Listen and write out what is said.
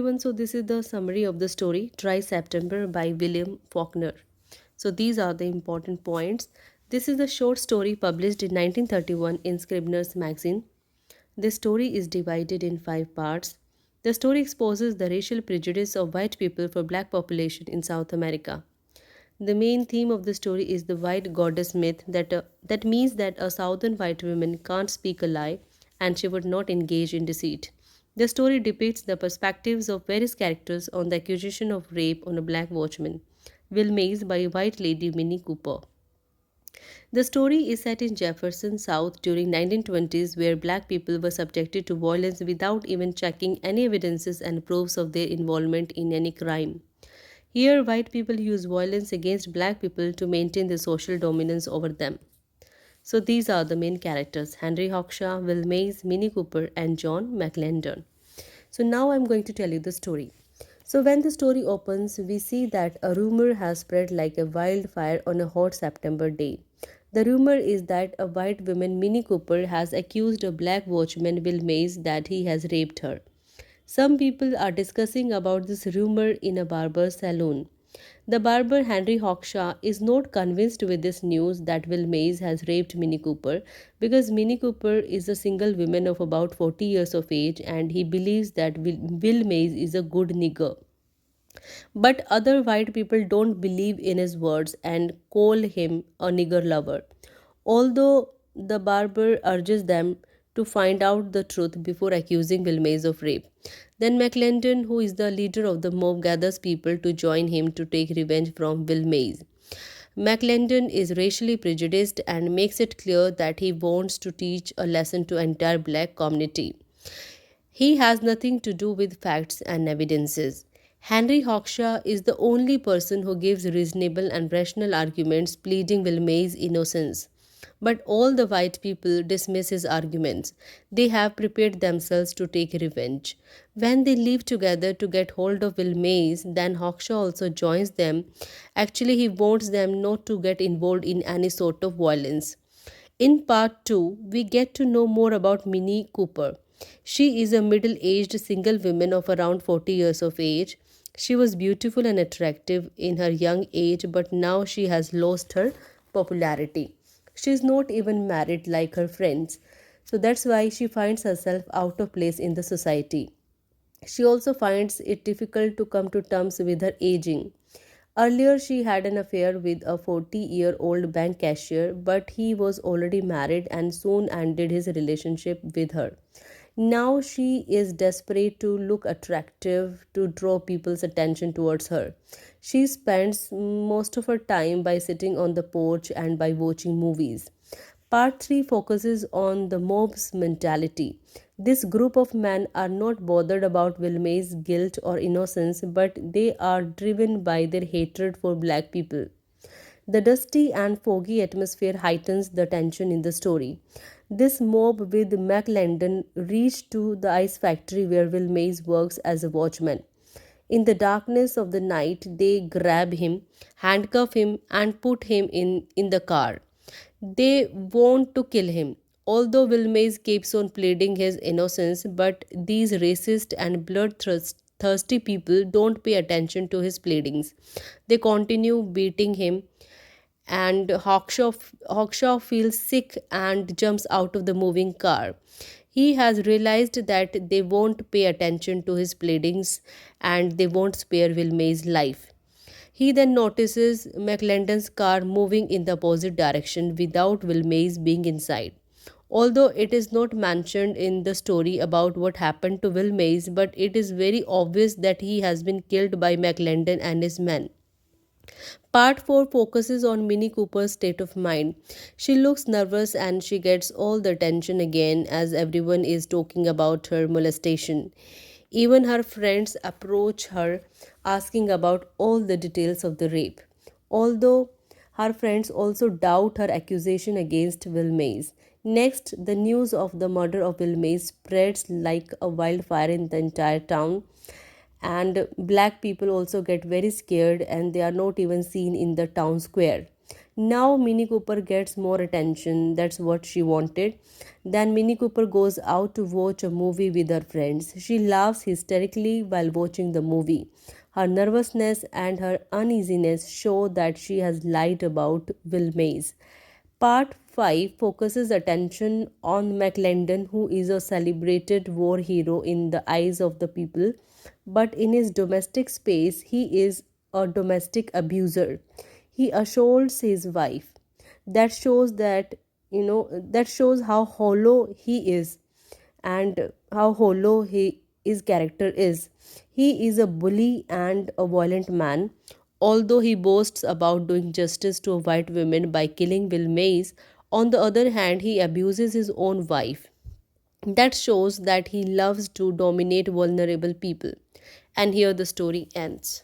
everyone, so this is the summary of the story Dry September by William Faulkner. So these are the important points. This is the short story published in 1931 in Scribner's magazine. The story is divided in 5 parts. The story exposes the racial prejudice of white people for black population in South America. The main theme of the story is the white goddess myth that means that a southern white woman can't speak a lie and she would not engage in deceit. The story depicts the perspectives of various characters on the accusation of rape on a black watchman, Will Mays by white lady Minnie Cooper. The story is set in Jefferson, South during 1920s where black people were subjected to violence without even checking any evidences and proofs of their involvement in any crime. Here, white people use violence against black people to maintain their social dominance over them. So these are the main characters Henry Hawkshaw, Will Mays, Minnie Cooper, and John McLendon. So now I'm going to tell you the story. So when the story opens, we see that a rumor has spread like a wildfire on a hot September day. The rumor is that a white woman, Minnie Cooper, has accused a black watchman, Will Mays, that he has raped her. Some people are discussing about this rumor in a barber salon. The barber Henry Hawkshaw is not convinced with this news that Will Mays has raped Minnie Cooper because Minnie Cooper is a single woman of about 40 years of age and he believes that Will Mays is a good nigger. But other white people don't believe in his words and call him a nigger lover. Although the barber urges them to find out the truth before accusing Will Mays of rape. Then McClendon, who is the leader of the mob, gathers people to join him to take revenge from Will Mays. McClendon is racially prejudiced and makes it clear that he wants to teach a lesson to entire black community. He has nothing to do with facts and evidences. Henry Hawkshaw is the only person who gives reasonable and rational arguments pleading Will Mays' innocence. But all the white people dismiss his arguments. They have prepared themselves to take revenge. When they leave together to get hold of Will Mays, then Hawkshaw also joins them. Actually, he wants them not to get involved in any sort of violence. In part 2, we get to know more about Minnie Cooper. She is a middle aged single woman of around 40 years of age. She was beautiful and attractive in her young age, but now she has lost her popularity. She is not even married like her friends. So that's why she finds herself out of place in the society. She also finds it difficult to come to terms with her aging. Earlier, she had an affair with a 40-year-old bank cashier, but he was already married and soon ended his relationship with her. Now she is desperate to look attractive to draw people's attention towards her. She spends most of her time by sitting on the porch and by watching movies. Part 3 focuses on the mob's mentality. This group of men are not bothered about Wilmay's guilt or innocence, but they are driven by their hatred for black people. The dusty and foggy atmosphere heightens the tension in the story. This mob with McLendon reach to the ice factory where Will Mays works as a watchman. In the darkness of the night, they grab him, handcuff him, and put him in the car. They want to kill him. Although Will Mays keeps on pleading his innocence, but these racist and bloodthirsty people don't pay attention to his pleadings. They continue beating him, and Hawkshaw feels sick and jumps out of the moving car. He has realized that they won't pay attention to his pleadings and they won't spare Will May's life. He then notices McLendon's car moving in the opposite direction without Will Mays being inside. Although it is not mentioned in the story about what happened to Will Mays, but it is very obvious that he has been killed by McLendon and his men. Part 4 focuses on Minnie Cooper's state of mind. She looks nervous and she gets all the attention again as everyone is talking about her molestation. Even her friends approach her asking about all the details of the rape. Although her friends also doubt her accusation against Will Mays. Next, the news of the murder of Will Mays spreads like a wildfire in the entire town, and black people also get very scared and they are not even seen in the town square. Now Mini Cooper gets more attention, that's what she wanted. Then Mini Cooper goes out to watch a movie with her friends. She laughs hysterically while watching the movie. Her nervousness and her uneasiness show that she has lied about Will Mays. Part 5 focuses attention on McLendon, who is a celebrated war hero in the eyes of the people, but in his domestic space, he is a domestic abuser. He assaults his wife. That shows that, that shows how hollow he is and how hollow his character is. He is a bully and a violent man. Although he boasts about doing justice to white women by killing Will Mays, on the other hand, he abuses his own wife. That shows that he loves to dominate vulnerable people. And here the story ends.